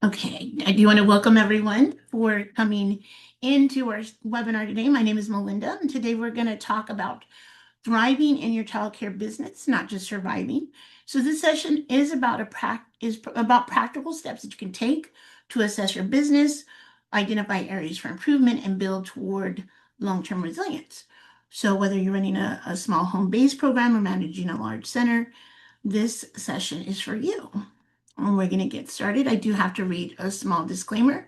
Okay, I do want to welcome everyone for coming into our webinar today. My name is Melinda, and today we're going to talk about thriving in your childcare business, not just surviving. So this session is about about practical steps that you can take to assess your business, identify areas for improvement, and build toward long-term resilience. So whether you're running a small home-based program or managing a large center, this session is for you. And we're going to get started. I do have to read a small disclaimer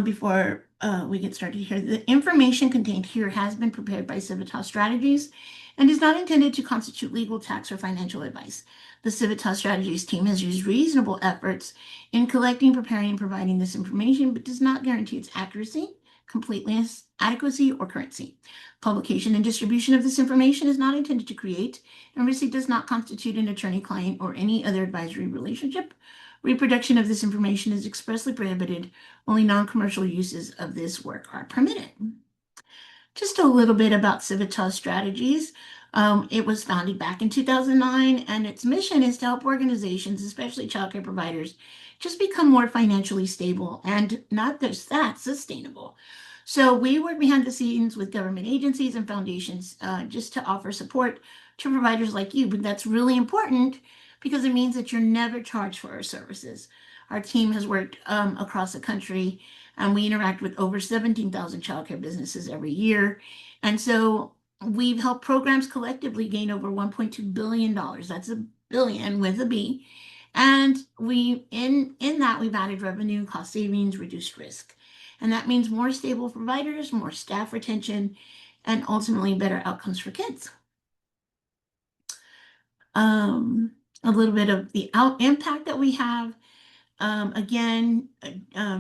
before we get started here. The information contained here has been prepared by Civitas Strategies and is not intended to constitute legal, tax, or financial advice. The Civitas Strategies team has used reasonable efforts in collecting, preparing, and providing this information, but does not guarantee its accuracy, completeness, adequacy, or currency. Publication and distribution of this information is not intended to create and receipt does not constitute an attorney-client or any other advisory relationship. Reproduction of this information is expressly prohibited. Only non-commercial uses of this work are permitted. Just a little bit about Civitas Strategies. It was founded back in 2009, and its mission is to help organizations, especially childcare providers, just become more financially stable and not just that, sustainable. So we work behind the scenes with government agencies and foundations just to offer support to providers like you. But that's really important because it means that you're never charged for our services. Our team has worked across the country and we interact with over 17,000 childcare businesses every year. And so we've helped programs collectively gain over $1.2 billion. That's a billion with a B. And we in that we've added revenue, cost savings, reduced risk. And that means more stable providers, more staff retention, and ultimately better outcomes for kids. A little bit of the impact that we have. Again,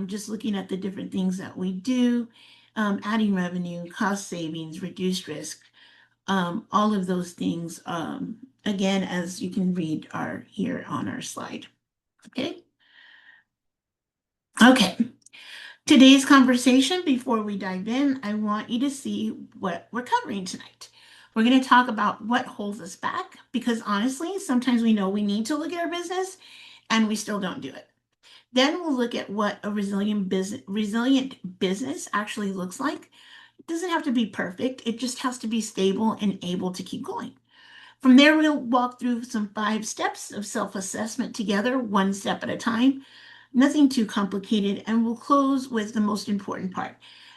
just looking at the different things that we do, adding revenue, cost savings, reduced risk, all of those things, again, as you can read, are here on our slide. Okay. Okay. Today's conversation, before we dive in, I want you to see what we're covering tonight. We're going to talk about what holds us back because honestly, sometimes we know we need to look at our business and we still don't do it. Then we'll look at what a resilient business actually looks like. It doesn't have to be perfect. It just has to be stable and able to keep going. From there, we'll walk through some 5 steps of self-assessment together, one step at a time. Nothing too complicated. And we'll close with the most important part,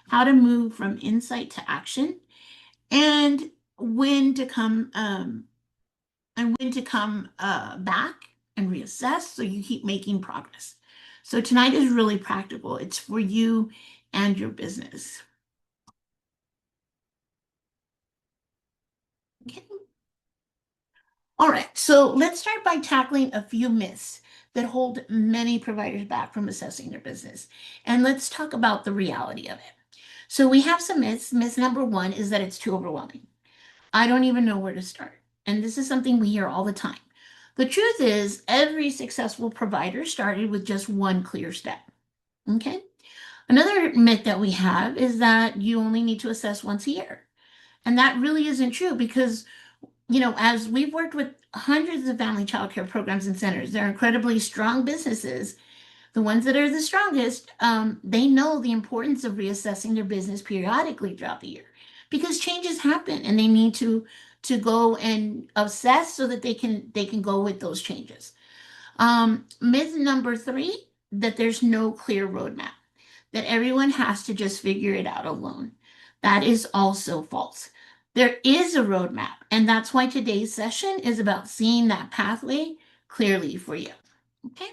how to move from insight to action and when to come back and reassess so you keep making progress. So tonight is really practical. It's for you and your business. Okay. All right, so let's start by tackling a few myths that hold many providers back from assessing their business. And let's talk about the reality of it. So we have some myths. Myth number 1 is that it's too overwhelming. I don't even know where to start. And this is something we hear all the time. The truth is, every successful provider started with just one clear step. Okay. Another myth that we have is that you only need to assess once a year. And that really isn't true because, as we've worked with hundreds of family child care programs and centers, they're incredibly strong businesses. The ones that are the strongest, they know the importance of reassessing their business periodically throughout the year because changes happen and they need to go and assess so that they can go with those changes. Myth number 3, that there's no clear roadmap, that everyone has to just figure it out alone. That is also false. There is a roadmap, and that's why today's session is about seeing that pathway clearly for you. Okay.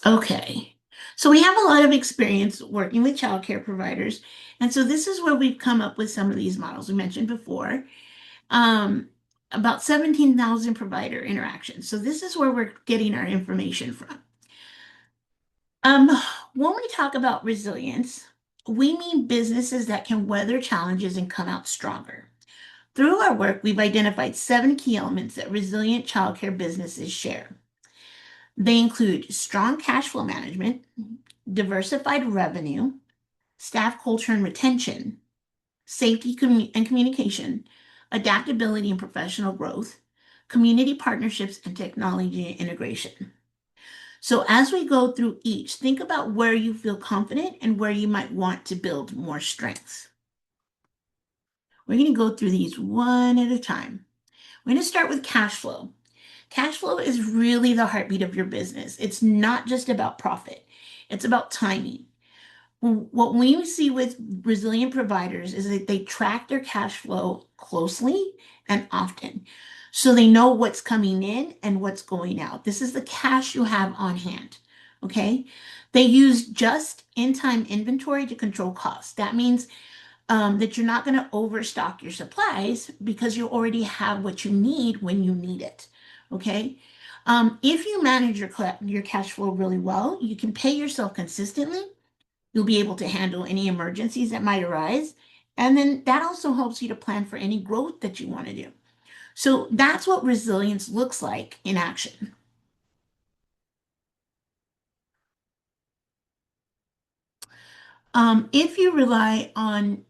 Okay. So we have a lot of experience working with childcare providers. And so this is where we've come up with some of these models we mentioned before. About 17,000 provider interactions. So this is where we're getting our information from. When we talk about resilience, we mean businesses that can weather challenges and come out stronger. Through our work, we've identified 7 key elements that resilient childcare businesses share. They include strong cash flow management, diversified revenue, staff culture and retention, safety and communication, adaptability and professional growth, community partnerships, and technology integration. So as we go through each, think about where you feel confident and where you might want to build more strengths. We're going to go through these one at a time. We're going to start with cash flow. Cash flow is really the heartbeat of your business. It's not just about profit, it's about timing. What we see with resilient providers is that they track their cash flow closely and often. So they know what's coming in and what's going out. This is the cash you have on hand. Okay. They use just in time inventory to control costs. That means that you're not going to overstock your supplies because you already have what you need when you need it. Okay. If you manage your cash flow really well, you can pay yourself consistently. You'll be able to handle any emergencies that might arise. And then that also helps you to plan for any growth that you want to do. So that's what resilience looks like in action. If you rely on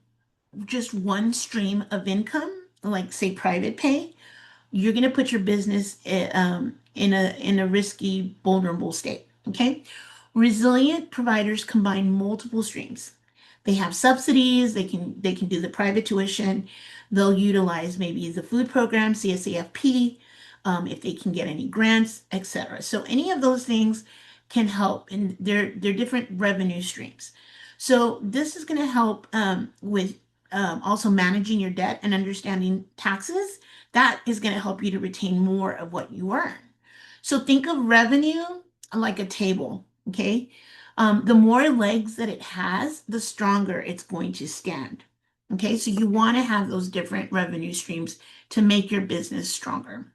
just one stream of income, like say private pay, you're going to put your business in a risky, vulnerable state. Okay. Resilient providers combine multiple streams. They have subsidies. They can do the private tuition. They'll utilize maybe the food program, CSAFP, if they can get any grants, etc. So any of those things can help, and they're different revenue streams. So this is going to help with also managing your debt and understanding taxes. That is going to help you to retain more of what you earn. So think of revenue like a table, okay? The more legs that it has, the stronger it's going to stand. Okay, so you want to have those different revenue streams to make your business stronger.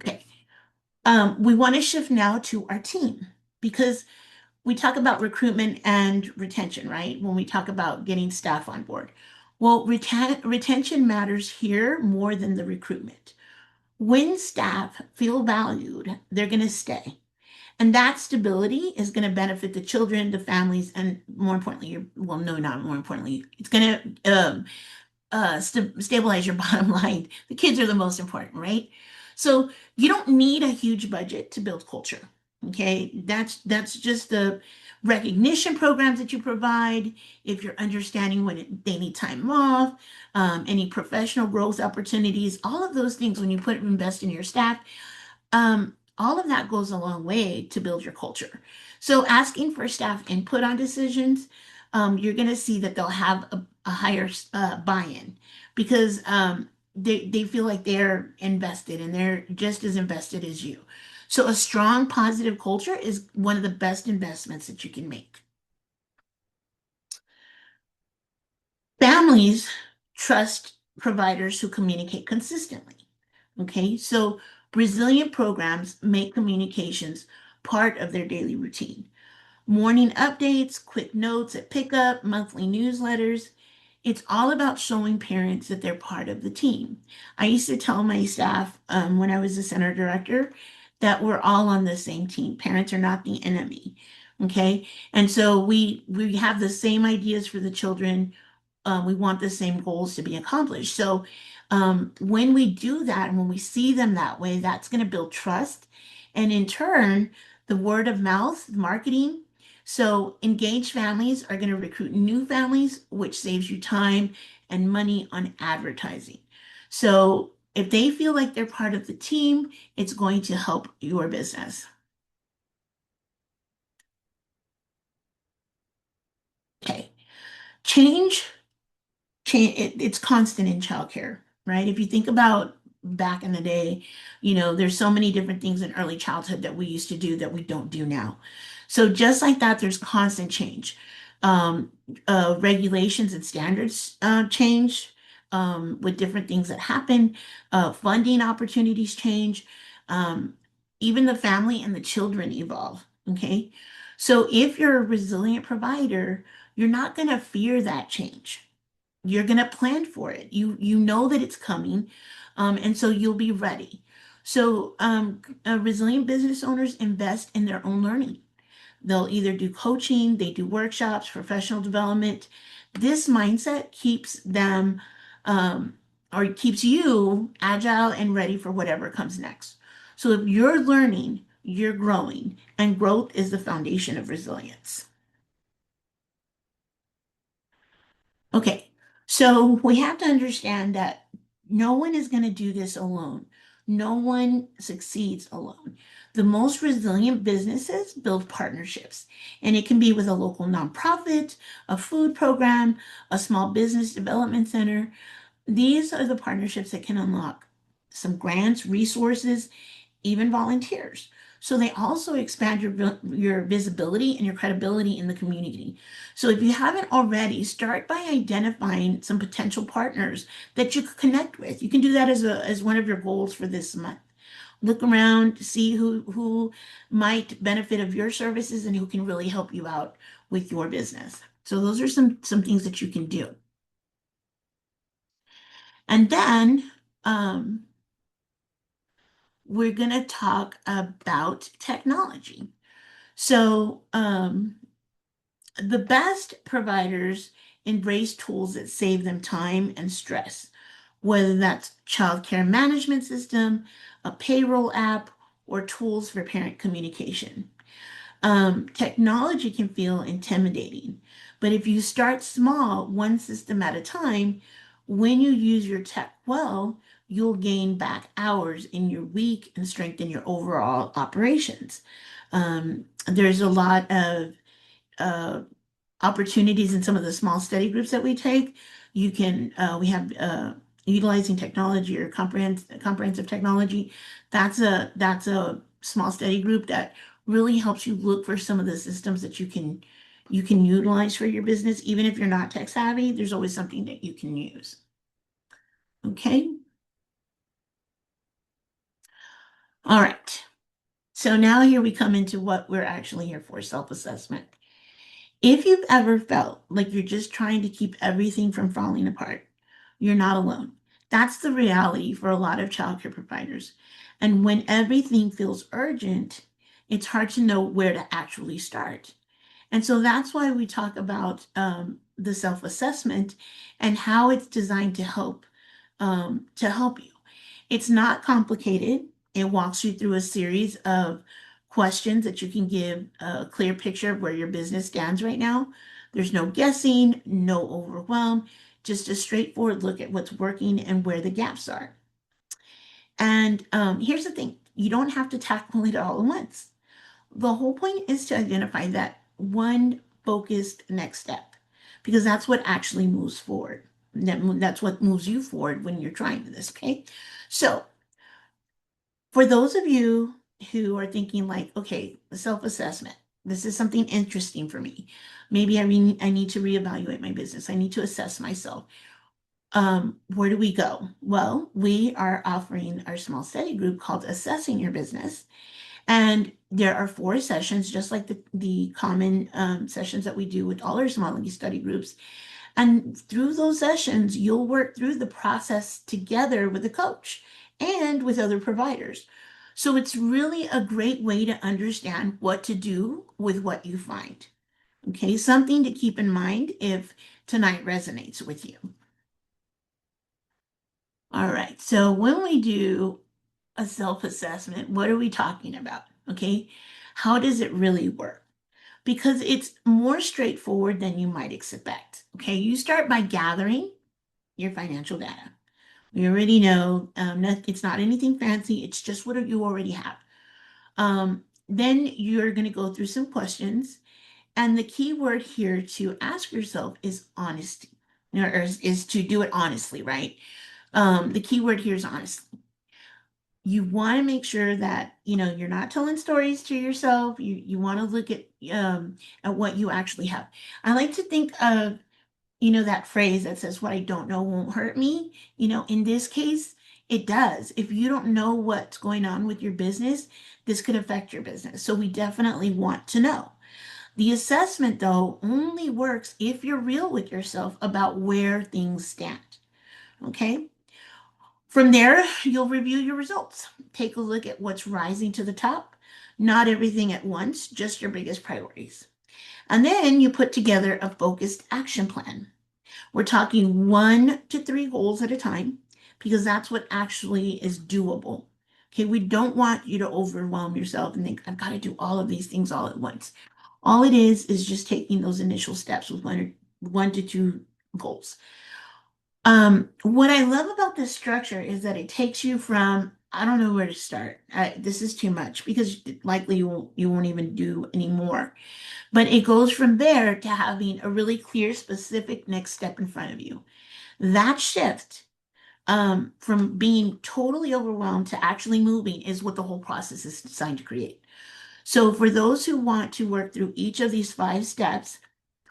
Okay, we want to shift now to our team because we talk about recruitment and retention, right? When we talk about getting staff on board. Well, retention matters here more than the recruitment. When staff feel valued, they're going to stay. And that stability is going to benefit the children, the families, and more importantly, well, no, not more importantly, it's going to stabilize your bottom line. The kids are the most important, right? So you don't need a huge budget to build culture. Okay, that's just the recognition programs that you provide. If you're understanding when they need time off, any professional growth opportunities, all of those things when you invest in your staff, all of that goes a long way to build your culture. So asking for staff input on decisions, you're going to see that they'll have a higher buy-in because they feel like they're invested and they're just as invested as you. So a strong positive culture is one of the best investments that you can make. Families trust providers who communicate consistently. Okay, so resilient programs make communications part of their daily routine. Morning updates, quick notes at pickup, monthly newsletters. It's all about showing parents that they're part of the team. I used to tell my staff when I was the center director that we're all on the same team. Parents are not the enemy. Okay, and so we have the same ideas for the children. We want the same goals to be accomplished. So when we do that and when we see them that way, that's going to build trust. And in turn, the word of mouth, marketing. So engaged families are going to recruit new families, which saves you time and money on advertising. So if they feel like they're part of the team, it's going to help your business. Okay. Change it's constant in childcare, right? If you think about back in the day, there's so many different things in early childhood that we used to do that we don't do now. So just like that, there's constant change. Um, Regulations and standards change with different things that happen. Funding opportunities change. Um, Even the family and the children evolve. Okay. So if you're a resilient provider, you're not going to fear that change. You're going to plan for it. You know that it's coming, and so you'll be ready. So resilient business owners invest in their own learning. They'll either do coaching, they do workshops, professional development. This mindset keeps them um, or it keeps you agile and ready for whatever comes next. So if you're learning, you're growing, and growth is the foundation of resilience. Okay, so we have to understand that no one is going to do this alone. No one succeeds alone. The most resilient businesses build partnerships, and it can be with a local nonprofit, a food program, a small business development center. These are the partnerships that can unlock some grants, resources, even volunteers. So they also expand your visibility and your credibility in the community. So if you haven't already, start by identifying some potential partners that you could connect with. You can do that as one of your goals for this month. Look around, see who might benefit of your services and who can really help you out with your business. So those are some things that you can do. And then we're going to talk about technology. So, the best providers embrace tools that save them time and stress, whether that's childcare management system, a payroll app, or tools for parent communication. Technology can feel intimidating, but if you start small, one system at a time, when you use your tech well, you'll gain back hours in your week and strengthen your overall operations. There's a lot of uh, opportunities in some of the small study groups that we take. We have utilizing technology or comprehensive technology. That's a small study group that really helps you look for some of the systems that you can utilize for your business. Even if you're not tech savvy, there's always something that you can use. Okay. All right. So now here we come into what we're actually here for, self-assessment. If you've ever felt like you're just trying to keep everything from falling apart, you're not alone. That's the reality for a lot of childcare providers. And when everything feels urgent, it's hard to know where to actually start. And so that's why we talk about the self-assessment and how it's designed to help you. It's not complicated. It walks you through a series of questions that you can give a clear picture of where your business stands right now. There's no guessing, no overwhelm, just a straightforward look at what's working and where the gaps are. And here's the thing, you don't have to tackle it all at once. The whole point is to identify that one focused next step, because that's what actually moves forward. That's what moves you forward when you're trying this, okay? So, for those of you who are thinking like, okay, self-assessment, this is something interesting for me. Maybe I need to reevaluate my business. I need to assess myself. Where do we go? Well, we are offering our small study group called Assessing Your Business. And there are 4 sessions, just like the common sessions that we do with all our small study groups. And through those sessions, you'll work through the process together with a coach and with other providers. So it's really a great way to understand what to do with what you find. Okay, something to keep in mind if tonight resonates with you. All right, so when we do a self-assessment, what are we talking about? Okay, how does it really work? Because it's more straightforward than you might expect. Okay, you start by gathering your financial data. We already know it's not anything fancy, it's just what you already have. Then you're going to go through some questions, and the key word here to ask yourself is honesty, or is to do it honestly, right? The key word here is honesty. You want to make sure that you're not telling stories to yourself. You want to look at what you actually have. I like to think of that phrase that says, what I don't know won't hurt me. In this case, it does. If you don't know what's going on with your business, this could affect your business. So we definitely want to know. The assessment, though, only works if you're real with yourself about where things stand. Okay? From there, you'll review your results. Take a look at what's rising to the top. Not everything at once, just your biggest priorities. And then you put together a focused action plan. We're talking 1 to 3 goals at a time because that's what actually is doable. Okay, we don't want you to overwhelm yourself and think, I've got to do all of these things all at once. All it is just taking those initial steps with 1 to 2 goals. What I love about this structure is that it takes you from, I don't know where to start. This is too much because likely you won't even do any more. But it goes from there to having a really clear, specific next step in front of you. That shift from being totally overwhelmed to actually moving is what the whole process is designed to create. So for those who want to work through each of these 5 steps,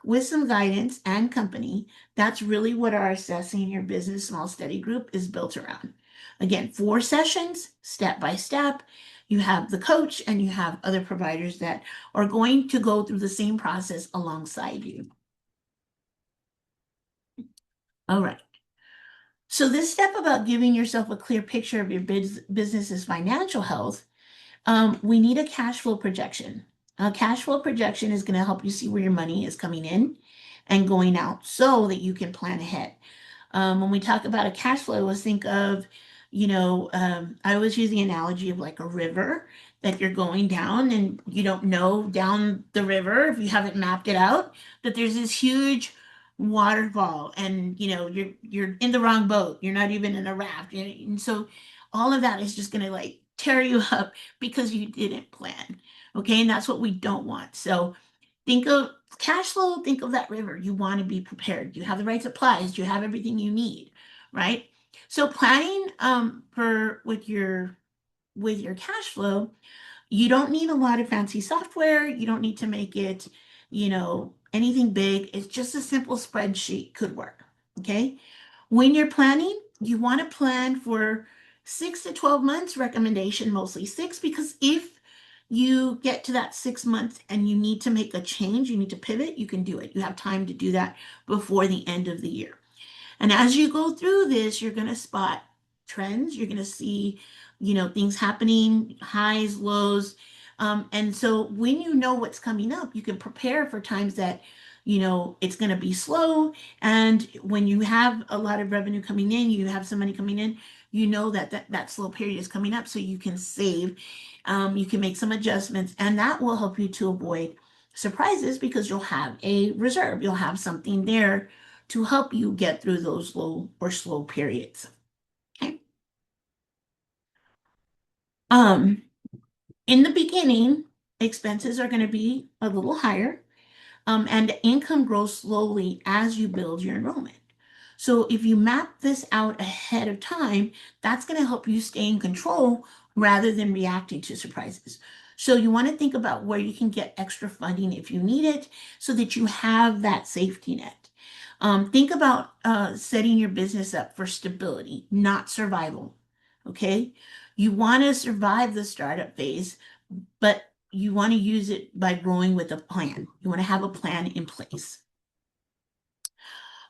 with some guidance and company, that's really what our Assessing Your Business Small Steady group is built around. Again, 4 sessions, step by step. You have the coach and you have other providers that are going to go through the same process alongside you. All right. So this step about giving yourself a clear picture of your business's financial health, we need a cash flow projection. A cash flow projection is going to help you see where your money is coming in and going out so that you can plan ahead. When we talk about a cash flow, let's think of, I always use the analogy of like a river that you're going down and you don't know down the river if you haven't mapped it out, that there's this huge waterfall and you're in the wrong boat. You're not even in a raft. And so all of that is just gonna like tear you up because you didn't plan. Okay, and that's what we don't want. So think of cash flow, think of that river. You want to be prepared. You have the right supplies, you have everything you need, right? So planning for with your cash flow, you don't need a lot of fancy software. You don't need to make it, anything big. It's just a simple spreadsheet could work. Okay. When you're planning, you want to plan for 6 to 12 months, recommendation mostly 6, because if you get to that 6 months and you need to make a change, you need to pivot, you can do it. You have time to do that before the end of the year. And as you go through this, you're going to spot trends. You're going to see, things happening, highs, lows. And so when you know what's coming up, you can prepare for times that, it's going to be slow. And when you have a lot of revenue coming in, you have some money coming in, you know that slow period is coming up. So you can save, you can make some adjustments, and that will help you to avoid surprises because you'll have a reserve. You'll have something there to help you get through those low or slow periods. Okay. Um, in the beginning, expenses are going to be a little higher, and income grows slowly as you build your enrollment. So if you map this out ahead of time, that's going to help you stay in control rather than reacting to surprises. So you want to think about where you can get extra funding if you need it so that you have that safety net. Think about setting your business up for stability, not survival. Okay. You want to survive the startup phase, but you want to use it by growing with a plan. You want to have a plan in place.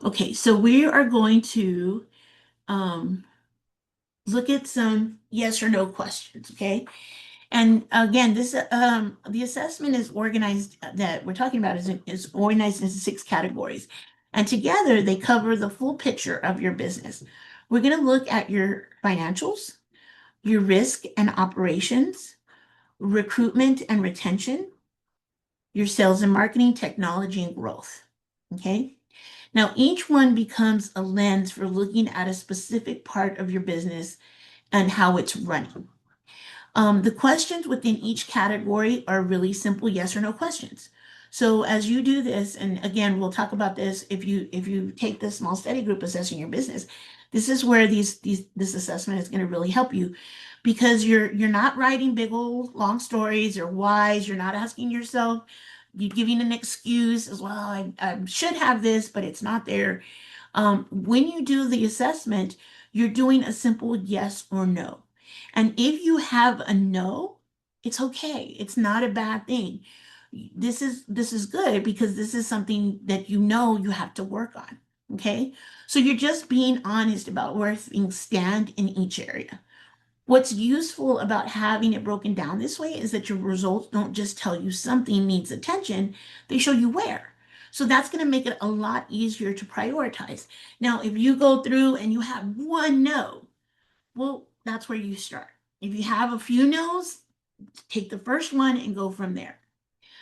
Okay, so we are going to um, look at some yes or no questions, okay? And again, this the assessment is organized that we're talking about is organized into 6 categories. And together they cover the full picture of your business. We're going to look at your financials, your risk and operations, recruitment and retention, your sales and marketing, technology and growth. Okay? Now, each one becomes a lens for looking at a specific part of your business and how it's running. The questions within each category are really simple yes or no questions. So as you do this, and again, we'll talk about this if you take the small study group assessing your business, this is where this assessment is going to really help you because you're not writing big old long stories or whys. You're not asking yourself, you're giving an excuse as well. I should have this, but it's not there. When you do the assessment, you're doing a simple yes or no. And if you have a no, it's okay. It's not a bad thing. This is good because this is something that you have to work on. Okay. So you're just being honest about where things stand in each area. What's useful about having it broken down this way is that your results don't just tell you something needs attention, they show you where. So that's going to make it a lot easier to prioritize. Now, if you go through and you have one no, well, that's where you start. If you have a few no's, take the first one and go from there.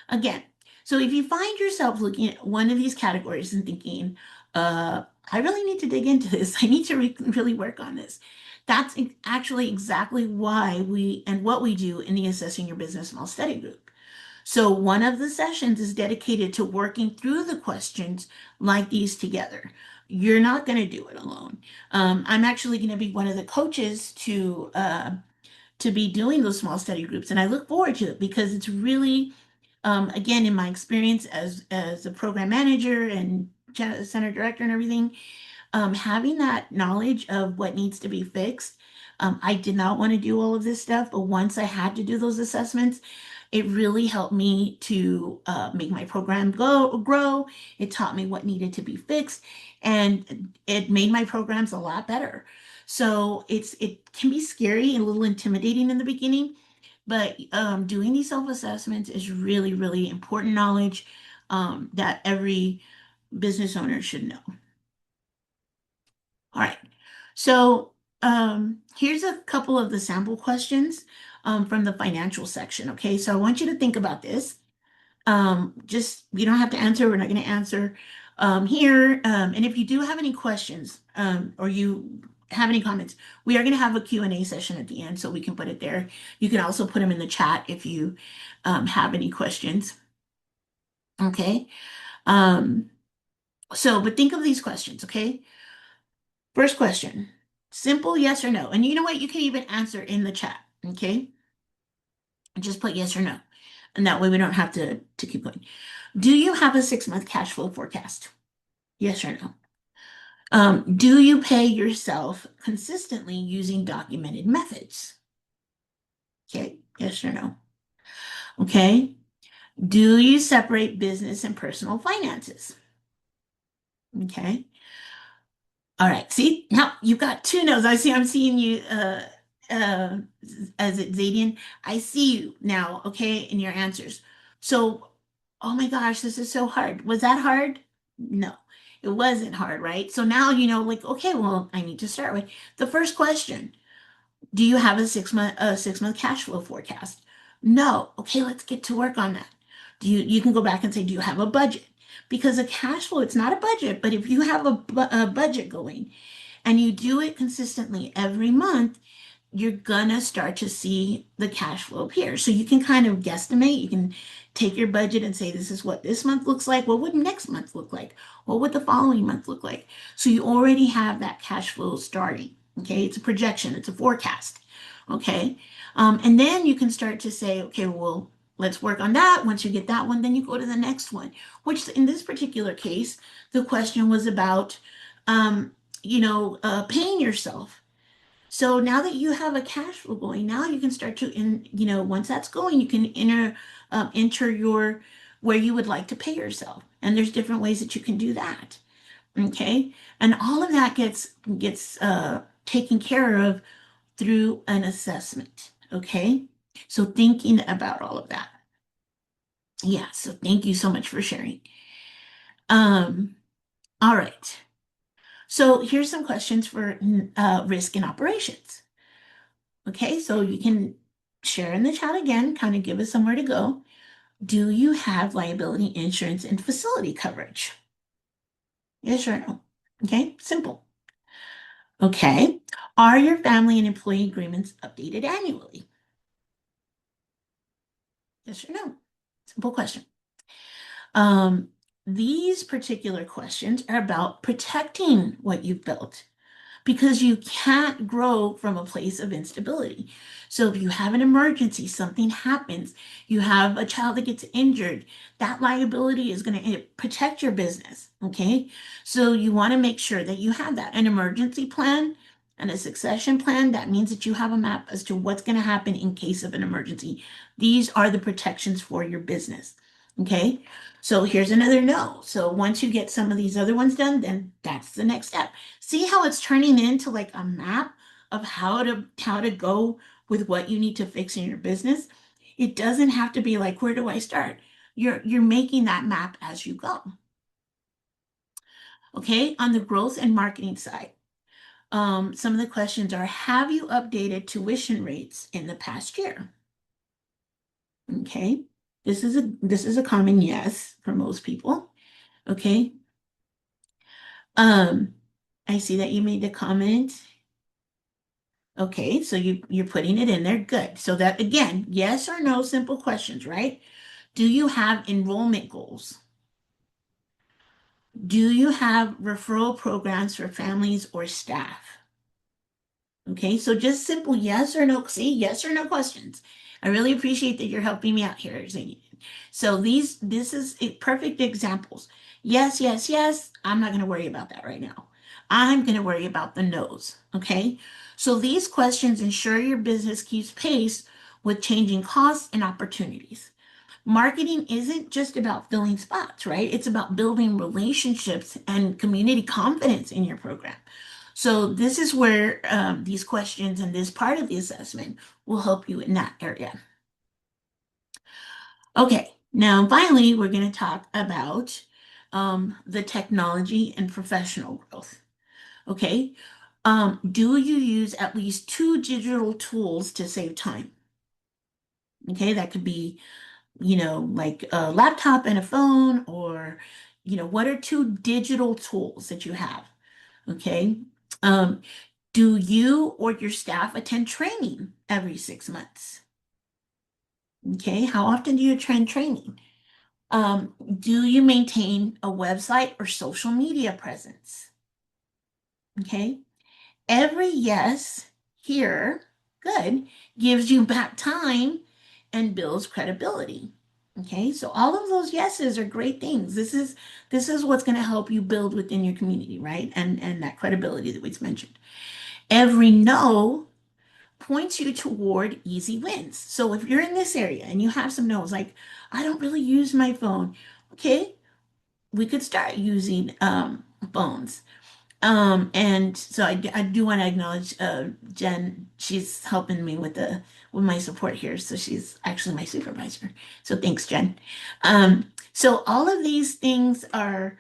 Again, so if you find yourself looking at one of these categories and thinking, I really need to dig into this, I need to really work on this. That's actually exactly why we and what we do in the Assessing Your Business Small Study Group. So one of the sessions is dedicated to working through the questions like these together. You're not going to do it alone. I'm actually going to be one of the coaches to be doing those small study groups, and I look forward to it because it's really, again, in my experience as a program manager and center director and everything, having that knowledge of what needs to be fixed. I did not want to do all of this stuff, but once I had to do those assessments, it really helped me to make my program grow. It taught me what needed to be fixed, and it made my programs a lot better. So it can be scary and a little intimidating in the beginning, but doing these self-assessments is really, really important knowledge that every business owner should know. All right. So here's a couple of the sample questions from the financial section. Okay, so I want you to think about this. Just you don't have to answer. We're not going to answer here. And if you do have any questions or you have any comments, we are going to have a Q&A session at the end, so we can put it there. You can also put them in the chat if you have any questions. Okay. Um, but think of these questions. Okay. First question, simple yes or no. And you know what? You can even answer in the chat. Okay. Just put yes or no. And that way we don't have to keep going. Do you have a 6-month cash flow forecast? Yes or no? Do you pay yourself consistently using documented methods? Okay. Yes or no? Okay. Do you separate business and personal finances? Okay. All right. See, now you've got two no's. I'm seeing you, uh, as it Zadian. I see you now, okay, in your answers. So, oh my gosh, this is so hard. Was that hard? No, it wasn't hard, right? So now you know, like, okay, well, I need to start with the first question. Do you have a 6-month cash flow forecast? No. Okay, let's get to work on that. You can go back and say, do you have a budget? Because a cash flow, it's not a budget, but if you have a budget going and you do it consistently every month, you're gonna start to see the cash flow appear. So you can kind of guesstimate. You can take your budget and say, this is what this month looks like. What would next month look like? What would the following month look like? So you already have that cash flow starting. Okay, it's a projection, it's a forecast. Okay, and then you can start to say, okay, well, let's work on that. Once you get that one, then you go to the next one, which in this particular case, the question was about, paying yourself. So now that you have a cash flow going, now you can start to, once that's going, you can enter your where you would like to pay yourself, and there's different ways that you can do that. Okay, and all of that gets taken care of through an assessment. Okay, so thinking about all of that. Yeah, so thank you so much for sharing. Um, all right. So here's some questions for risk and operations. Okay, so you can share in the chat again, kind of give us somewhere to go. Do you have liability insurance and facility coverage? Yes or no? Okay, simple. Okay, are your family and employee agreements updated annually? Yes or no? Simple question. Um, these particular questions are about protecting what you've built, because you can't grow from a place of instability. So if you have an emergency, something happens, you have a child that gets injured, that liability is going to protect your business. Okay. So you want to make sure that you have that an emergency plan and a succession plan. That means that you have a map as to what's going to happen in case of an emergency. These are the protections for your business. Okay. So here's another no. So once you get some of these other ones done, then that's the next step. See how it's turning into like a map of how to go with what you need to fix in your business. It doesn't have to be like, where do I start? You're making that map as you go. Okay, on the growth and marketing side, some of the questions are, have you updated tuition rates in the past year? Okay, this is a common yes for most people. Okay. Um, I see that you made the comment. Okay, so you're putting it in there. Good. So that again, yes or no, simple questions, right? Do you have enrollment goals? Do you have referral programs for families or staff? Okay, so just simple yes or no. See, yes or no questions. I really appreciate that you're helping me out here, Zane. So this is perfect examples. Yes, yes, yes. I'm not going to worry about that right now. I'm going to worry about the no's. Okay, so these questions ensure your business keeps pace with changing costs and opportunities. Marketing isn't just about filling spots, right? It's about building relationships and community confidence in your program. So this is where these questions and this part of the assessment will help you in that area. Okay, now finally, we're going to talk about the technology and professional growth. Okay, do you use at least two digital tools to save time? Okay, that could be, like a laptop and a phone, or, what are two digital tools that you have? Okay. Um, do you or your staff attend training every 6 months? Okay. How often do you attend training? Do you maintain a website or social media presence? Okay. Every yes here, good, gives you back time and builds credibility. Okay, so all of those yeses are great things. This is what's going to help you build within your community, right? And that credibility that we've mentioned. Every no points you toward easy wins. So if you're in this area and you have some no's, like I don't really use my phone, okay, we could start using phones. And so I do want to acknowledge Jen. She's helping me with my support here. So she's actually my supervisor. So thanks, Jen. So all of these things are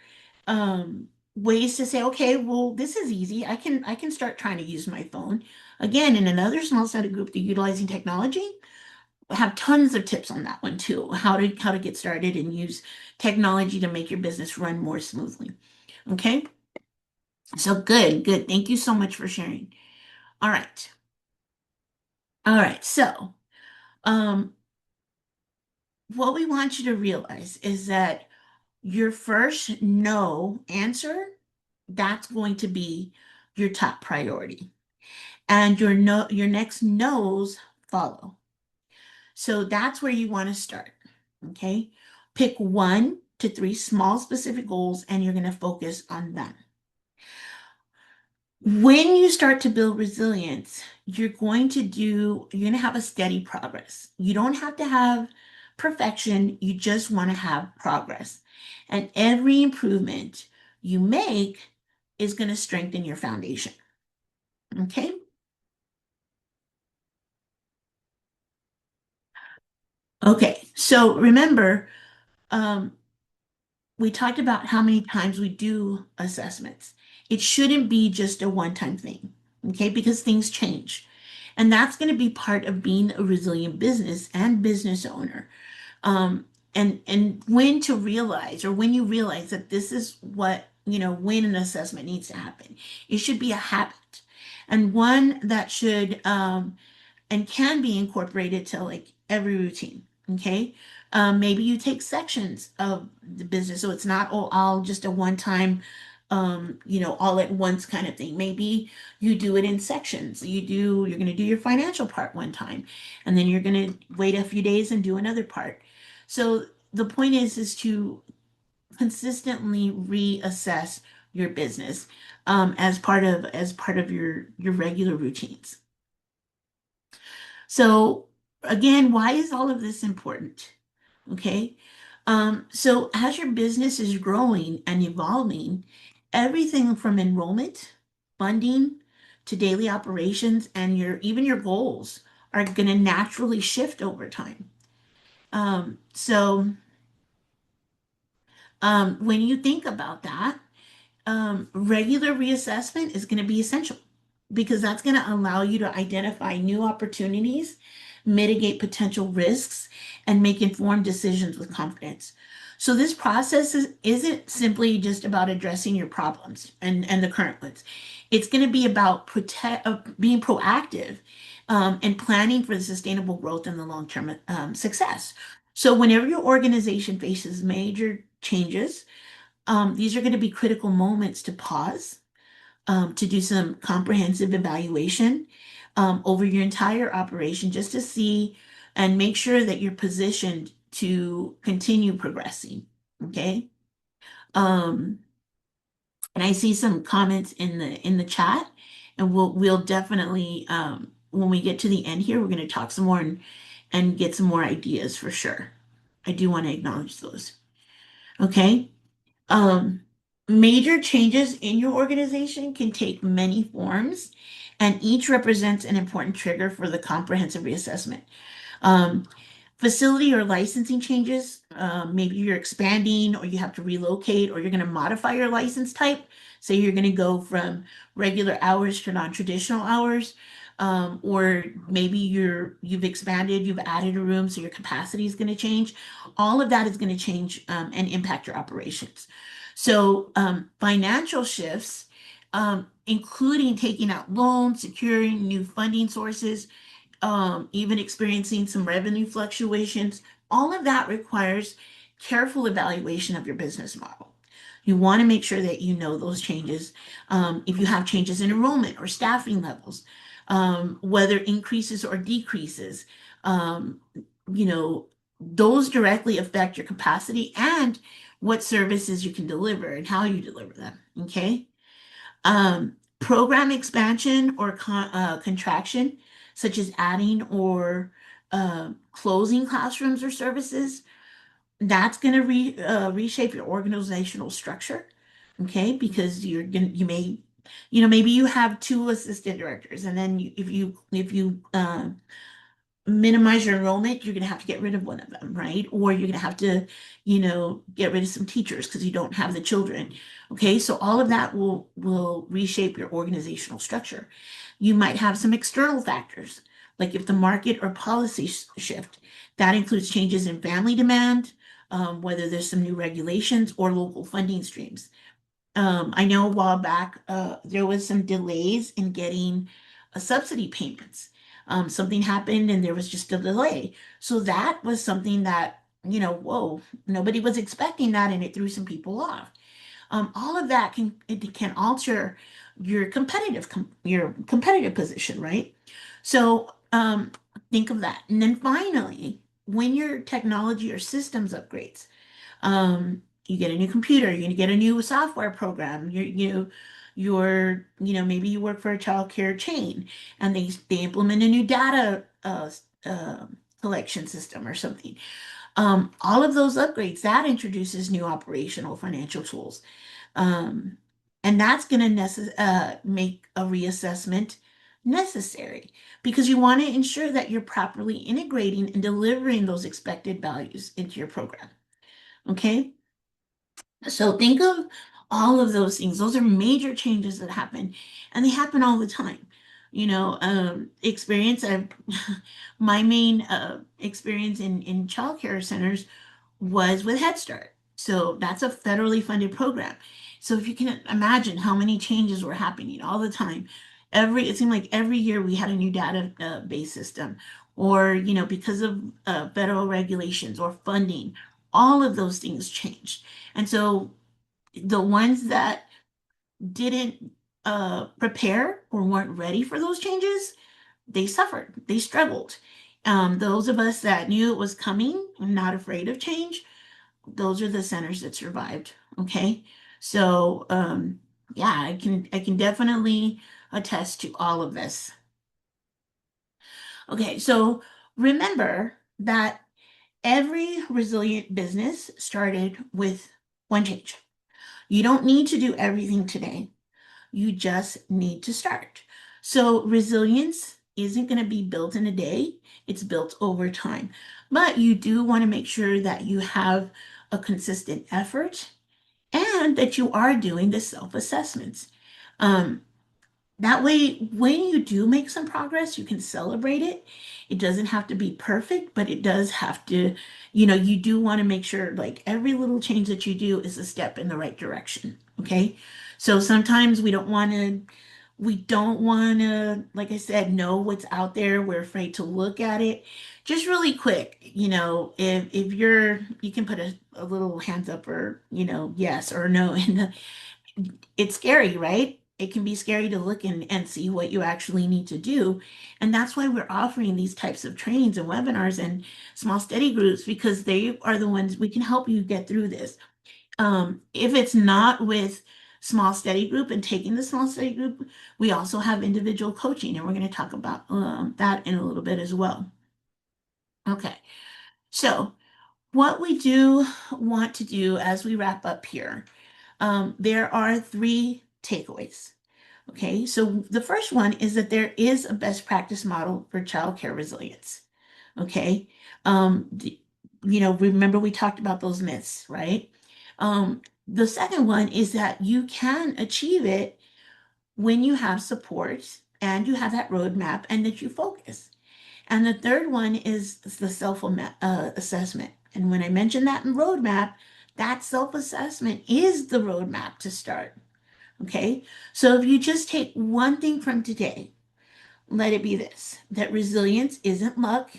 ways to say, okay, well, this is easy. I can start trying to use my phone. Again, in another small study group, the utilizing technology, I have tons of tips on that one too. How to get started and use technology to make your business run more smoothly. Okay. So good, good. Thank you so much for sharing. All right. All right. So, um, what we want you to realize is that your first no answer, that's going to be your top priority. And your next no's follow. So that's where you want to start. Okay. Pick 1 to 3 small specific goals and you're going to focus on them. When you start to build resilience, you're going to have a steady progress. You don't have to have perfection, you just want to have progress. And every improvement you make is going to strengthen your foundation. Okay? Okay. So remember, um, we talked about how many times we do assessments. It shouldn't be just a one-time thing, okay? Because things change. And that's going to be part of being a resilient business and business owner. And when to realize, or when you realize that this is what, when an assessment needs to happen. It should be a habit, and one that should and can be incorporated to like every routine. Okay. Maybe you take sections of the business so it's not all just a one time, all at once kind of thing. Maybe you do it in sections. You're going to do your financial part one time, and then you're going to wait a few days and do another part. So the point is to consistently reassess your business as part of your regular routines. So again, why is all of this important? Okay. So as your business is growing and evolving, everything from enrollment, funding, to daily operations and even your goals are going to naturally shift over time. So when you think about that, regular reassessment is going to be essential because that's going to allow you to identify new opportunities, mitigate potential risks, and make informed decisions with confidence. So this process isn't simply just about addressing your problems and the current ones. It's going to be about being proactive and planning for the sustainable growth and the long-term success. So whenever your organization faces major changes, these are going to be critical moments to pause, to do some comprehensive evaluation over your entire operation just to see and make sure that you're positioned to continue progressing. Okay. Um, and I see some comments in the chat, and we'll definitely when we get to the end here, we're going to talk some more and get some more ideas for sure. I do want to acknowledge those. Okay. Um, Major changes in your organization can take many forms, and each represents an important trigger for the comprehensive reassessment. Um, Facility or licensing changes, maybe you're expanding or you have to relocate or you're going to modify your license type. Say you're going to go from regular hours to non-traditional hours. Or maybe you've expanded, you've added a room, so your capacity is going to change. All of that is going to change and impact your operations. So financial shifts, including taking out loans, securing new funding sources, even experiencing some revenue fluctuations, all of that requires careful evaluation of your business model. You want to make sure that you know those changes. If you have changes in enrollment or staffing levels, whether increases or decreases, um, you know, those directly affect your capacity and what services you can deliver and how you deliver them. Okay. Program expansion or contraction, such as adding or closing classrooms or services, that's going to reshape your organizational structure. Okay, because you may, maybe you have two assistant directors, and then if you minimize your enrollment, you're going to have to get rid of one of them, right? Or you're going to have to, get rid of some teachers because you don't have the children. Okay, so all of that will reshape your organizational structure. You might have some external factors, like if the market or policy shift. That includes changes in family demand, whether there's some new regulations or local funding streams. I know a while back, there was some delays in getting subsidy payments. Something happened and there was just a delay. So that was something that, whoa, nobody was expecting that and it threw some people off. All of that can alter your competitive position, right? So think of that. And then finally, when your technology or systems upgrades, you get a new computer, you're going to get a new software program. Maybe you work for a childcare chain and they implement a new data collection system or something. All of those upgrades that introduces new operational financial tools. Um, and that's going to make a reassessment necessary because you want to ensure that you're properly integrating and delivering those expected values into your program. Okay. So think of all of those things. Those are major changes that happen, and they happen all the time. Experience. My main experience in childcare centers was with Head Start. So that's a federally funded program. So if you can imagine how many changes were happening all the time, it seemed like every year we had a new database system, or because of federal regulations or funding, all of those things changed. And so the ones that didn't prepare or weren't ready for those changes, they suffered, they struggled. Those of us that knew it was coming and not afraid of change, those are the centers that survived. Okay. So yeah, I can definitely attest to all of this. Okay, so remember that every resilient business started with one change. You don't need to do everything today. You just need to start. So resilience isn't going to be built in a day. It's built over time. But you do want to make sure that you have a consistent effort and that you are doing the self-assessments. Um, that way, when you do make some progress, you can celebrate it. It doesn't have to be perfect, but it does have to, you do want to make sure like every little change that you do is a step in the right direction. Okay. So sometimes we don't want to, like I said, know what's out there. We're afraid to look at it. Just really quick, if you can put a little hands up or, yes or no in the it's scary, right? It can be scary to look and see what you actually need to do. And that's why we're offering these types of trainings and webinars and small study groups because they are the ones we can help you get through this. If it's not with small study group and taking the small study group, we also have individual coaching, and we're going to talk about that in a little bit as well. Okay, so what we do want to do as we wrap up here, there are three takeaways. Okay, so the first one is that there is a best practice model for childcare resilience. Okay, remember we talked about those myths, right? The second one is that you can achieve it when you have support and you have that roadmap and that you focus. And the third one is the self assessment. And when I mentioned that in roadmap, that self assessment is the roadmap to start. Okay. So if you just take one thing from today, let it be this, that resilience isn't luck.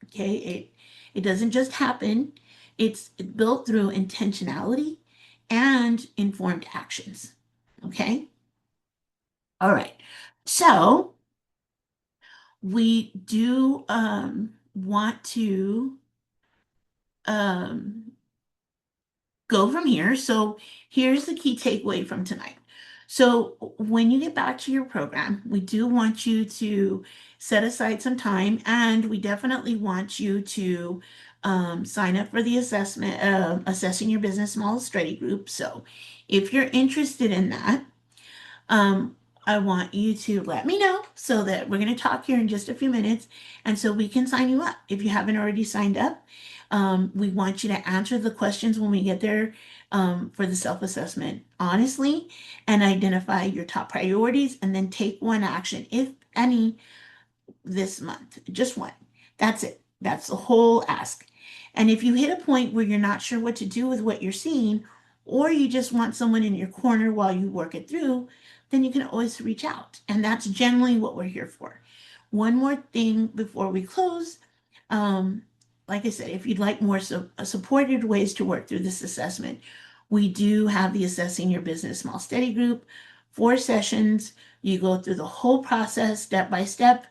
Okay. It doesn't just happen. It's built through intentionality and informed actions. Okay. All right. So we do want to um, go from here. So here's the key takeaway from tonight. So when you get back to your program, we do want you to set aside some time, and we definitely want you to sign up for the assessment, assessing your business model study group. So if you're interested in that, um, I want you to let me know so that we're going to talk here in just a few minutes. And so we can sign you up if you haven't already signed up. We want you to answer the questions when we get there for the self assessment honestly and identify your top priorities and then take one action, if any, this month, just one. That's it. That's the whole ask. And if you hit a point where you're not sure what to do with what you're seeing, or you just want someone in your corner while you work it through, then you can always reach out. And that's generally what we're here for. One more thing before we close. Um, like I said, if you'd like more supported ways to work through this assessment, we do have the Assessing Your Business Small Study Group, 4 sessions. You go through the whole process step by step.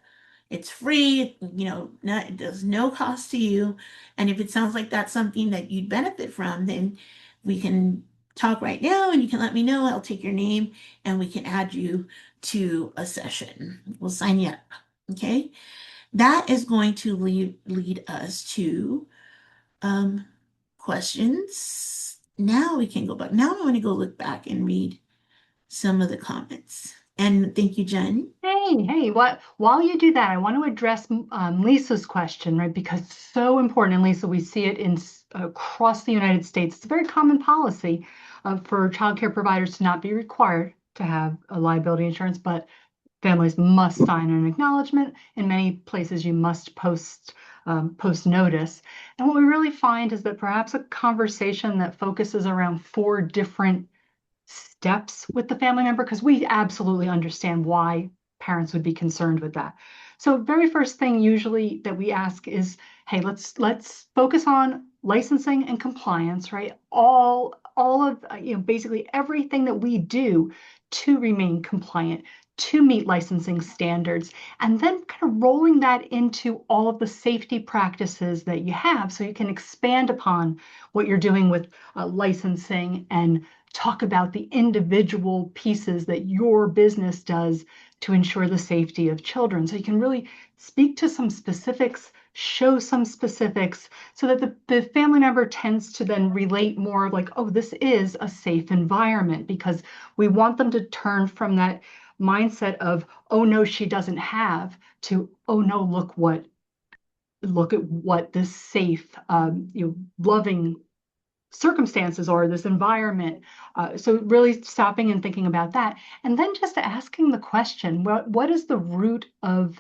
It's free, it does no cost to you. And if it sounds like that's something that you'd benefit from, then we can talk right now and you can let me know. I'll take your name and we can add you to a session. We'll sign you up. Okay. That is going to lead us to um, questions. Now we can go back. Now I want to go look back and read some of the comments. And thank you, Jen. Hey, while you do that, I want to address Lisa's question, right? Because it's so important. And Lisa, we see it across the United States. It's a very common policy for childcare providers to not be required to have a liability insurance, but families must sign an acknowledgement. In many places, you must post notice. And what we really find is that perhaps a conversation that focuses around 4 different steps with the family member, because we absolutely understand why parents would be concerned with that. So very first thing usually that we ask is, hey, let's focus on licensing and compliance, right? All of basically everything that we do to remain compliant, to meet licensing standards, and then kind of rolling that into all of the safety practices that you have so you can expand upon what you're doing with licensing and talk about the individual pieces that your business does to ensure the safety of children. So you can really speak to some specifics, show some specifics, so that the family member tends to then relate more like, oh, this is a safe environment, because we want them to turn from that mindset of, oh no, she doesn't have, to, oh no, look at what this safe, loving circumstances or this environment. So really stopping and thinking about that, and then just asking the question, what is the root of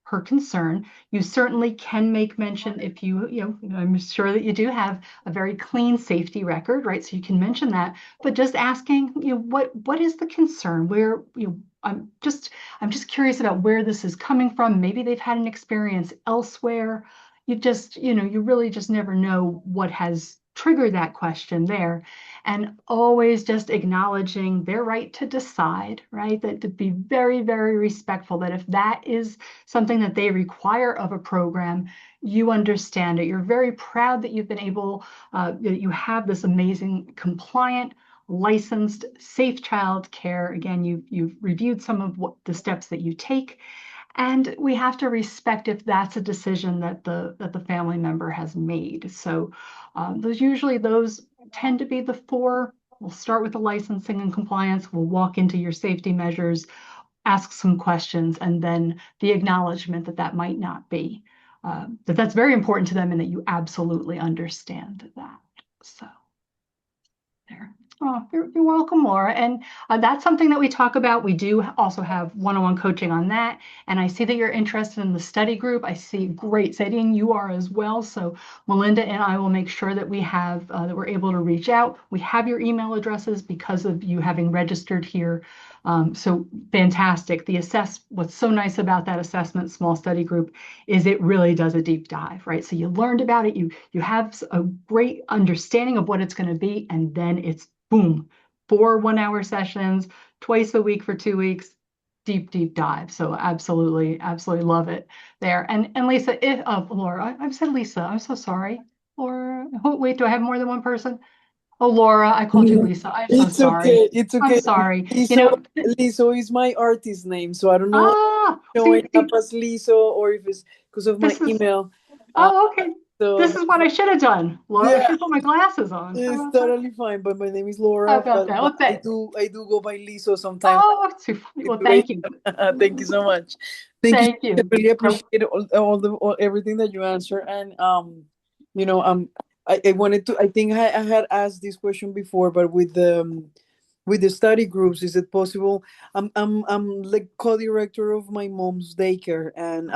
her concern? You certainly can make mention if I'm sure that you do have a very clean safety record, right? So you can mention that, but just asking, what is the concern? Where, I'm just curious about where this is coming from. Maybe they've had an experience elsewhere. You really just never know what has triggered that question there. And always just acknowledging their right to decide, right? That to be very, very respectful, that if that is something that they require of a program, you understand it. You're very proud that you've been able, that you have this amazing compliant, licensed, safe child care. Again, you've reviewed some of what the steps that you take, and we have to respect if that's a decision that the family member has made. So those tend to be the four. We'll start with the licensing and compliance. We'll walk into your safety measures, ask some questions, and then the acknowledgement that that might not be. That that's very important to them and that you absolutely understand that. So there. Oh, you're welcome, Laura. And that's something that we talk about. We do also have one-on-one coaching on that. And I see that you're interested in the study group. I see great setting you are as well. So Melinda and I will make sure that we have that we're able to reach out. We have your email addresses because of you having registered here. So fantastic. What's so nice about that assessment small study group is it really does a deep dive, right? So you learned about it, you have a great understanding of what it's going to be, and then it's boom, 4 1-hour sessions, twice a week for 2 weeks, deep dive. So absolutely, absolutely love it there. And Lisa, if Laura, I've said Lisa, I'm so sorry. Laura, oh, wait, do I have more than one person? Oh, Laura, I called you Lisa. I'm so It's sorry. okay. It's I'm okay. sorry. Liso is my artist name, so I don't know if it's See, showing up as Liso or if it's because of my this is, email. Uh, oh, okay. so This is what I should have done. Laura, I yeah, should put my glasses on. How it's about that? totally fine. But my name is How Laura. about that? But Well, I do go by Liso sometimes. oh, too funny. It's Well, great. thank you. Thank you so much. Thank you. Thank I you. really No, appreciate everything that you answer. And you know, I wanted to. I think I had asked this question before, but with the study groups, is it possible? I'm like co-director of my mom's daycare, and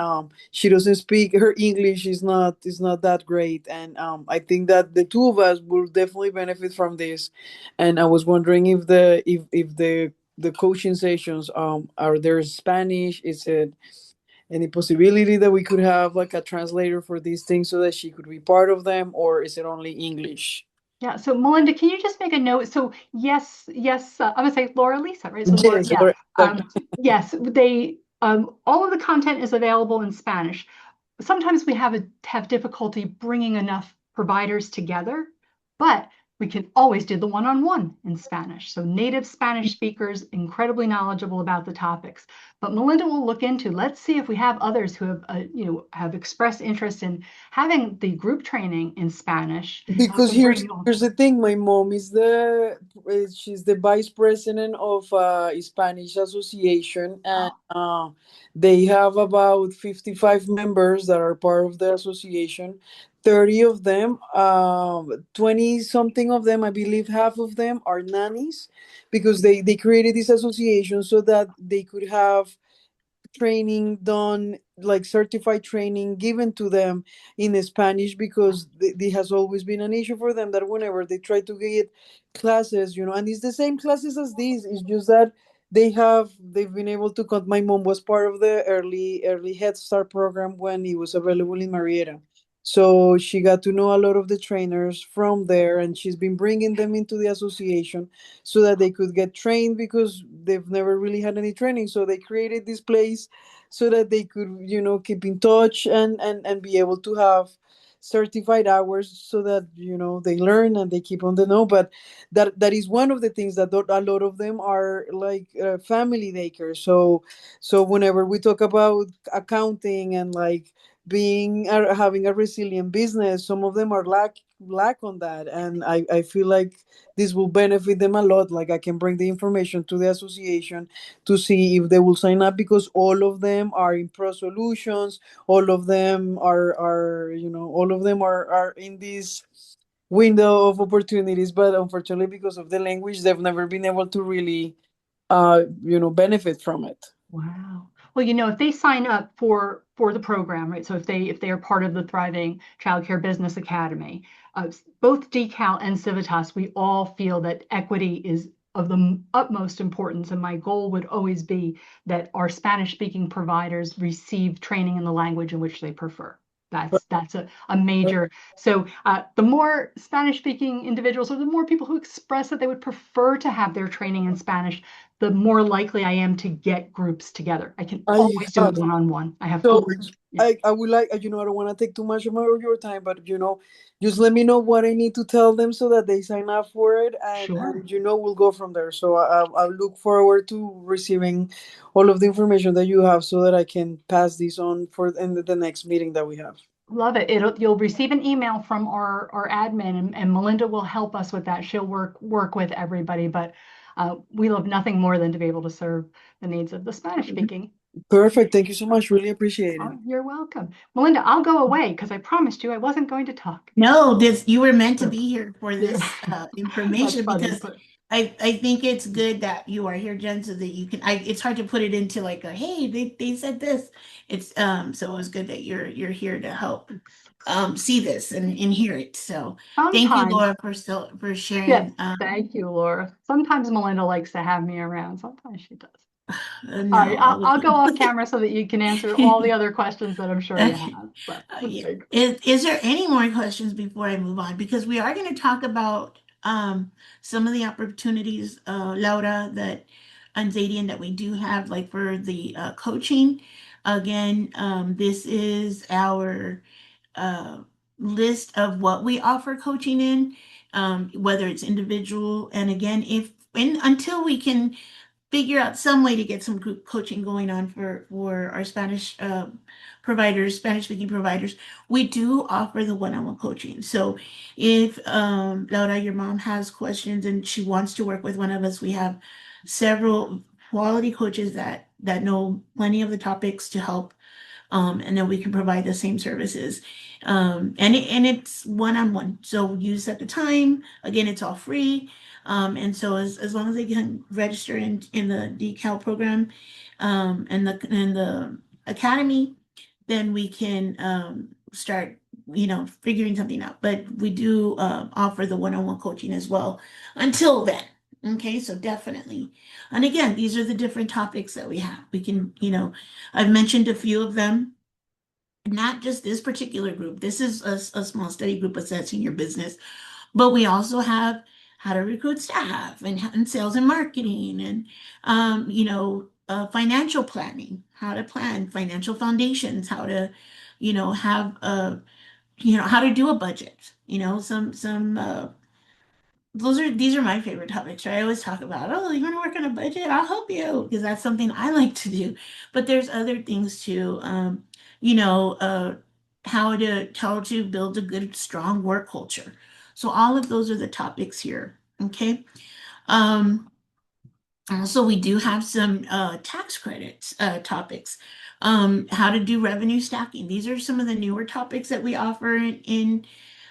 she doesn't speak, her English is not that great, and I think that the two of us will definitely benefit from this. And I was wondering if the coaching sessions are there Spanish? Is it any possibility that we could have like a translator for these things so that she could be part of them, or is it only English? yeah. So Melinda, can you just make a note? So yes, I'm gonna say Laura Lisa, right? So Laura, Yes, yeah. Laura, Um, exactly. yes, all of the content is available in Spanish. Sometimes we have difficulty bringing enough providers together, but we can always do the one-on-one in Spanish. So native Spanish speakers, incredibly knowledgeable about the topics. But Melinda will look into, let's see if we have others who have expressed interest in having the group training in Spanish, and we Because can here's bring you on. here's the thing. My mom she's the vice president of Spanish Association, and they have about 55 members that are part of the association. 30 of them, 20 something of them, I believe half of them are nannies, because they created this association so that they could have training done, like certified training given to them in Spanish, because it has always been an issue for them that whenever they try to get classes, and it's the same classes as these, it's just that they've been able to my mom was part of the early Head Start program when it was available in Marietta. So she got to know a lot of the trainers from there, and she's been bringing them into the association so that they could get trained, because they've never really had any training. So they created this place so that they could, keep in touch, and be able to have certified hours, so that they learn and they keep on the know. But that is one of the things that a lot of them are like family daycare. So whenever we talk about accounting and like having a resilient business, some of them are lack on that, and I feel like this will benefit them a lot. Like, I can bring the information to the association to see if they will sign up, because all of them are in Pro Solutions. All of them are in this. window of opportunities, but unfortunately, because of the language, they've never been able to really, benefit from it. Wow. Well, if they sign up for the program, right? So if they are part of the Thriving Childcare Business Academy, both DECAL and Civitas, we all feel that equity is of the utmost importance, and my goal would always be that our Spanish-speaking providers receive training in the language in which they prefer. That's a major. So the more Spanish-speaking individuals, or the more people who express that they would prefer to have their training in Spanish, the more likely I am to get groups together. I can I always do have it one-on-one. I have So full, yeah, I would like, I don't want to take too much of your time, but just let me know what I need to tell them so that they sign up for it, and sure. we'll go from there. So I'll look forward to receiving all of the information that you have so that I can pass this on for in the next meeting that we have. Love it. You'll receive an email from our admin, and Melinda will help us with that. She'll work with everybody, but we love nothing more than to be able to serve the needs of the Spanish speaking. Perfect. Thank you so much. Really appreciate it. Oh, you're welcome. Melinda, I'll go away because I promised you I wasn't going to talk. No, this you were meant to So, be here for yeah, this that's information funny, because but I think it's good that you are here, Jen, so that you can. It's hard to put it into like a hey, they said this. It's so it was good that you're here to help see this and hear it. So thank you, sometimes, Laura, for yeah, sharing. thank you, Laura. Sometimes Melinda likes to have me around. Sometimes she does. All right, No, I'll go off camera so that you can answer all the other questions that I'm sure you okay. have. So, Yeah. okay. Is there any more questions before I move on? Because we are going to talk about some of the opportunities, Laura, that and Zadian, that we do have, like for the coaching. Again, this is our uh, list of what we offer coaching in, whether it's individual. And again, if and until we can figure out some way to get some group coaching going on for our Spanish providers, Spanish speaking providers. We do offer the one-on-one coaching. So if Laura, your mom has questions and she wants to work with one of us, we have several quality coaches that know plenty of the topics to help, and then we can provide the same services. And it's one-on-one. So you set the time. Again, it's all free. And so as long as they can register in the DECAL program, and the academy, then we can start, figuring something out. But we do offer the one-on-one coaching as well until then. Okay, so definitely. And again, these are the different topics that we have. We can, I've mentioned a few of them, not just this particular group. This is a small study group assessing your business, but we also have how to recruit staff and sales and marketing and, financial planning, how to plan financial foundations, how to, have how to do a budget, some these are my favorite topics, right? I always talk about, oh, you want to work on a budget? I'll help you because that's something I like to do. But there's other things too, you know, uh, how to build a good, strong work culture. So all of those are the topics here. Okay. Um, Also, we do have some tax credits topics. How to do revenue stacking. These are some of the newer topics that we offer in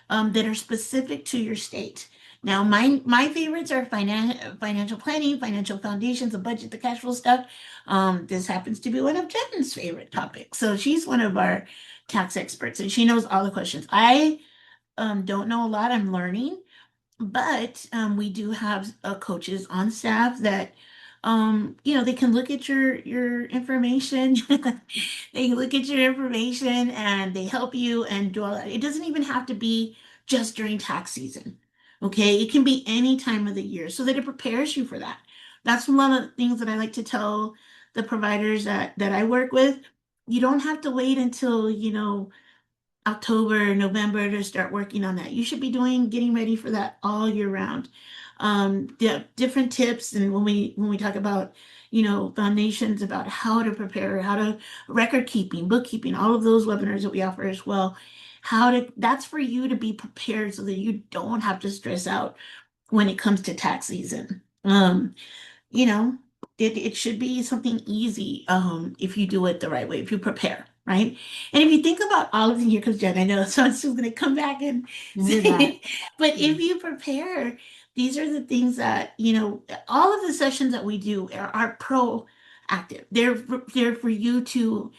that are specific to your state. Now, my favorites are financial planning, financial foundations, the budget, the cash flow stuff. This happens to be one of Jen's favorite topics. So she's one of our tax experts, and she knows all the questions. I don't know a lot. I'm learning, but we do have coaches on staff that they can look at your information. They look at your information and they help you and do all that. It doesn't even have to be just during tax season. Okay, it can be any time of the year so that it prepares you for that. That's one of the things that I like to tell the providers that I work with. You don't have to wait until October, November to start working on that. You should be getting ready for that all year round. Different tips, and when we talk about, foundations about how to prepare, how to record keeping, bookkeeping, all of those webinars that we offer as well. That's for you to be prepared so that you don't have to stress out when it comes to tax season. You know, it should be something easy if you do it the right way, if you prepare. right? And if you think about all of the, here comes Jen, I know, so I'm still going to come back and You knew that. but if you prepare, these are the things that, all of the sessions that we do are proactive. They're for you to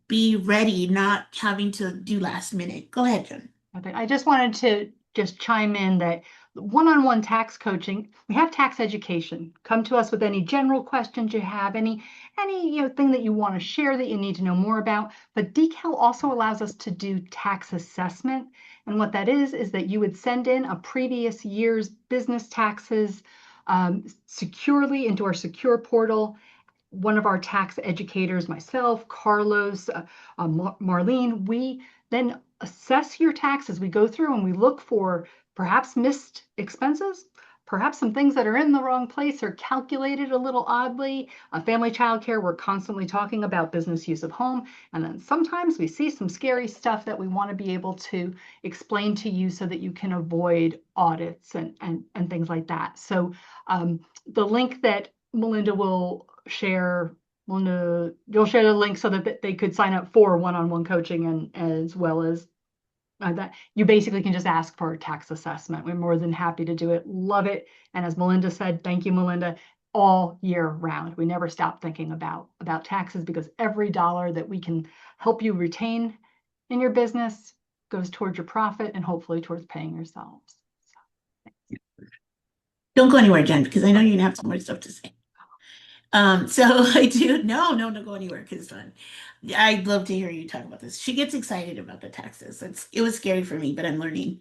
be ready, not having to do last minute. Go ahead, Jen. Okay, I just wanted to just chime in that one-on-one tax coaching, we have tax education. Come to us with any general questions you have, any thing that you want to share that you need to know more about. But DECAL also allows us to do tax assessment. And what that is that you would send in a previous year's business taxes securely into our secure portal. One of our tax educators, myself, Carlos, Marlene, we then assess your taxes. We go through and we look for perhaps missed expenses, perhaps some things that are in the wrong place or calculated a little oddly. Family childcare, we're constantly talking about business use of home. And then sometimes we see some scary stuff that we want to be able to explain to you so that you can avoid audits and things like that. So the link that Melinda will share, you'll share the link so that they could sign up for one-on-one coaching, and as well as that you basically can just ask for a tax assessment. We're more than happy to do it. Love it. And as Melinda said, thank you, Melinda, all year round. We never stop thinking about taxes, because every dollar that we can help you retain in your business goes towards your profit and hopefully towards paying yourselves. Don't go anywhere, Jen, because I know you're gonna have some more stuff to say. So I do no, don't go anywhere because I'd love to hear you talk about this. She gets excited about the taxes. It was scary for me, but I'm learning.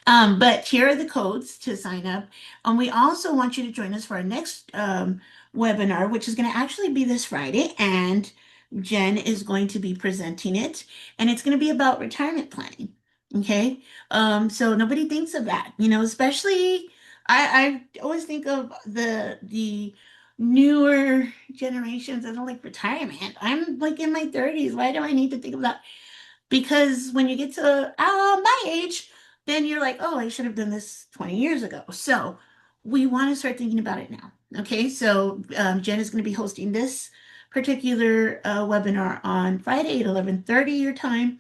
But here are the codes to sign up. And we also want you to join us for our next webinar, which is going to actually be this Friday. And Jen is going to be presenting it. And it's going to be about retirement planning. Okay. So nobody thinks of that, especially I always think of the newer generations. I don't like retirement. I'm like in my 30s. Why do I need to think of that? Because when you get to my age, then you're like, oh, I should have done this 20 years ago. So we want to start thinking about it now. Okay, so Jen is going to be hosting this particular webinar on Friday at 11:30 your time.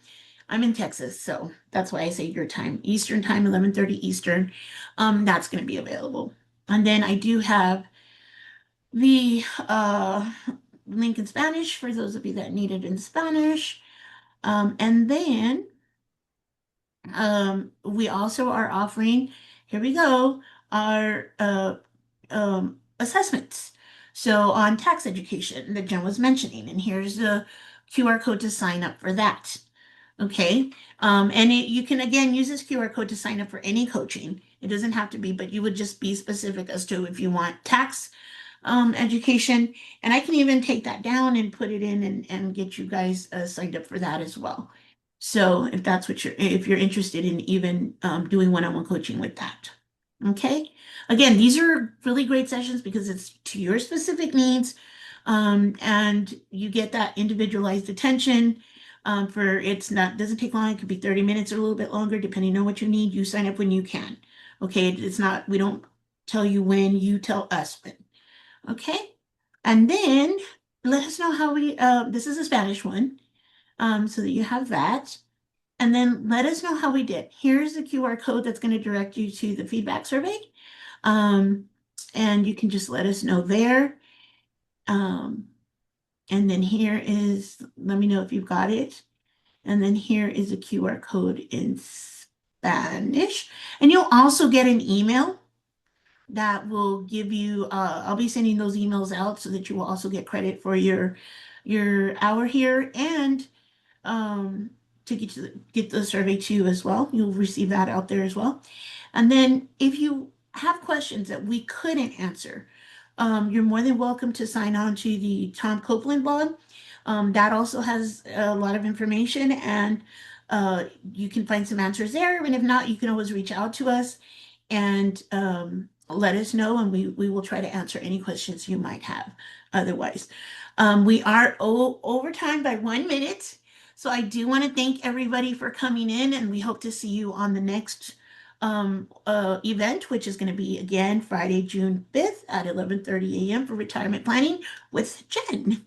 I'm in Texas, so that's why I say your time, Eastern time, 11:30 Eastern. That's going to be available. And then I do have the link in Spanish for those of you that need it in Spanish. And then we also are offering, here we go, our assessments. So on tax education that Jen was mentioning, and here's the QR code to sign up for that. Okay. And you can again use this QR code to sign up for any coaching. It doesn't have to be, but you would just be specific as to if you want tax education. And I can even take that down and put it in and get you guys signed up for that as well. So if that's what if you're interested in even doing one-on-one coaching with that. Okay. Again, these are really great sessions because it's to your specific needs. And you get that individualized attention for doesn't take long. It could be 30 minutes or a little bit longer, depending on what you need. You sign up when you can. Okay. We don't tell you when, you tell us when. Okay. And then let us know how this is a Spanish one, so that you have that. And then let us know how we did. Here's the QR code that's going to direct you to the feedback survey. And you can just let us know there. And then let me know if you've got it. And then here is a QR code in Spanish. And you'll also get an email that will give you, I'll be sending those emails out so that you will also get credit for your hour here, and to get the survey too as well. You'll receive that out there as well. And then if you have questions that we couldn't answer, you're more than welcome to sign on to the Tom Copeland blog. That also has a lot of information, and you can find some answers there. And if not, you can always reach out to us and let us know, and we will try to answer any questions you might have otherwise. We are over time by 1 minute. So I do want to thank everybody for coming in, and we hope to see you on the next event, which is going to be again Friday, June 5th at 11:30 a.m. for retirement planning with Jen.